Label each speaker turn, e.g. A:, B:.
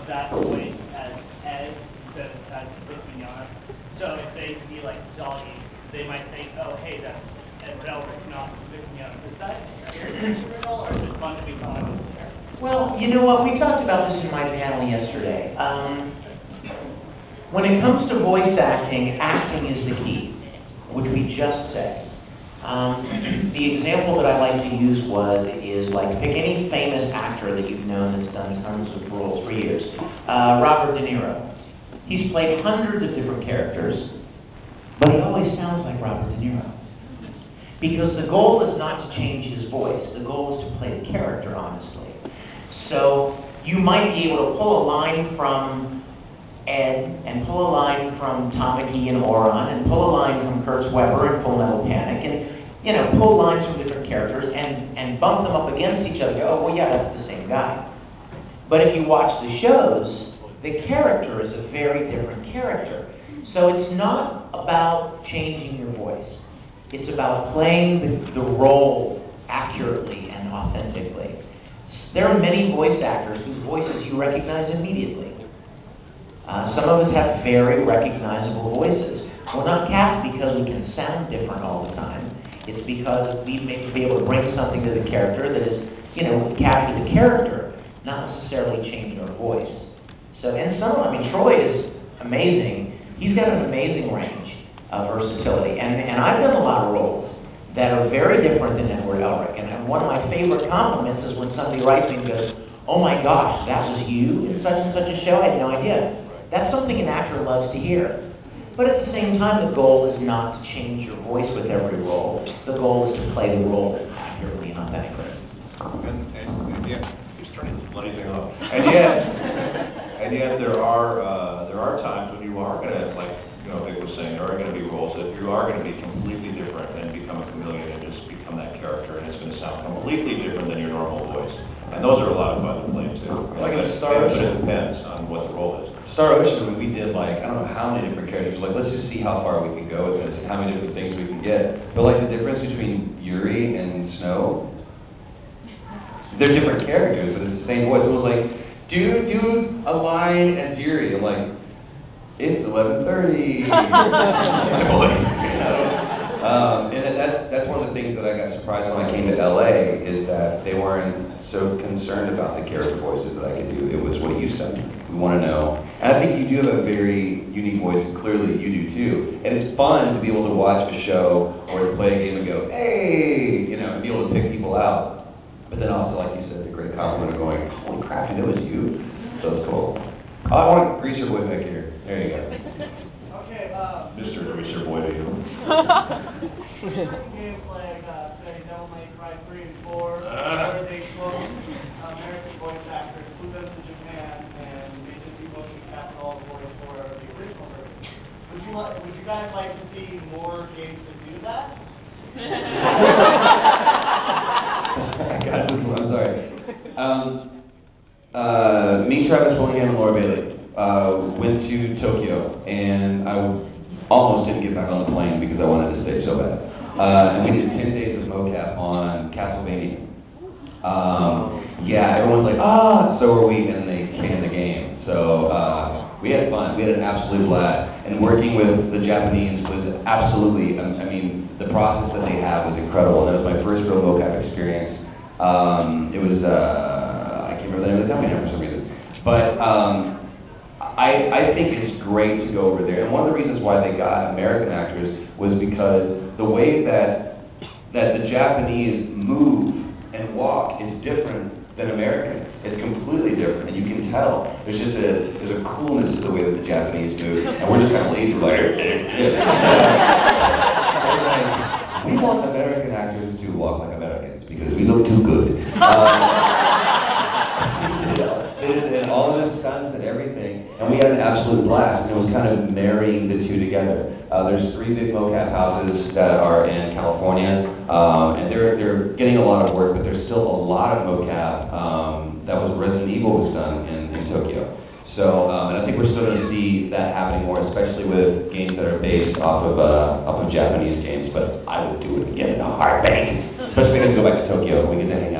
A: that voice as Ed instead of as Mignogna. So if they see like Doggy, they might think, oh, hey, that's Edward Elric, not Mignogna. Is that irritation at all, or is it fun to be calling him there?
B: Well, you know what? We talked about this in my panel yesterday. When it comes to voice acting, acting is the key, which we just said. The example that I like to use is like pick any famous actor that you've known that's done tons of roles for years. Robert De Niro. He's played hundreds of different characters, but he always sounds like Robert De Niro. Because the goal is not to change his voice. The goal is to play the character, honestly. So you might be able to pull a line from Ed, and pull a line from Tom McGee and Oron, and pull a line from Kurtz Weber and Full Metal Panic, and pull lines from different characters and bump them up against each other. Go, oh, well, yeah, that's the same guy. But if you watch the shows, the character is a very different character. So it's not about changing your voice. It's about playing the role accurately and authentically. There are many voice actors whose voices you recognize immediately. Some of us have very recognizable voices. We're not cast because we can sound different all the time. It's because we may be able to bring something to the character that is, capture the character, not necessarily change our voice. So, and Troy is amazing. He's got an amazing range of versatility. And I've done a lot of roles that are very different than Edward Elric. And one of my favorite compliments is when somebody writes me and goes, oh my gosh, that was you in such and such a show? I had no idea. That's something an actor loves to hear. But at the same time, the goal is not to change your voice with every role. The goal is to play the role accurately and authentically.
C: And yeah,
D: he's turning this bloody thing off.
C: And yet there are times when you are going to, like Vic was saying, there are going to be roles that you are going to be completely different and become a chameleon and just become that character, and it's going to sound completely different than your normal voice. And those are a lot of fun to play too.
D: Like in a Star
C: But
D: Ocean.
C: it depends on what the role is.
D: Star Ocean, when we did I don't know how many different characters, let's just see how far we can go with this and how many different things we can get. But the difference between Yuri and Snow, they're different characters, but it's the same voice. It was like, do a line as Yuri. I'm like, it's 11:30. And that's one of the things that I got surprised when I came to LA is that they weren't so concerned about the character voices that I could do. It was what you said. We want to know. And I think you do have a very unique voice, and clearly you do too. And it's fun to be able to watch a show or to play a game and go, hey, and be able to pick people out. But then also, like you said, the great compliment of going, holy crap, it was you. So it's cool. Oh, I want to grease your boy back here. There you go.
A: Okay,
C: Mr. Greaser Boy to you.
A: games like, say, Devil May Cry 3 and 4, where they quote American voice actors who goes to Japan and they just do motion capture all the voice for the original version. Would you guys like to see more games that do that?
D: I'm sorry. Me, Travis Willingham, and Laura Bailey went to Tokyo, and I almost didn't get back on the plane because I wanted to stay so bad. And we did 10 days of mocap on Castlevania. Yeah, everyone's like, so are we, and they canned the game. So we had fun. We had an absolute blast. And working with the Japanese was absolutely, the process that they have was incredible. And that was my first real mocap experience. It was, I can't remember the name of the company now for some reason. But I think it's great to go over there. And one of the reasons why they got American actors was because the way that the Japanese move and walk is different than American. It's completely different, and you can tell. There's a coolness to the way that the Japanese move, and we're just kind of lazy, like, we want American actors to walk like Americans because we look too good. And all of the stunts and everything, and we had an absolute blast. And it was kind of marrying the two together. There's 3 big mocap houses that are in California, and they're getting a lot of work, but there's still a lot of mocap that was Resident Evil was done in Tokyo. So, and I think we're still going to see that happening more, especially with games that are based off of Japanese games. But I would do it again in a heartbeat, especially when we go back to Tokyo and we get to hang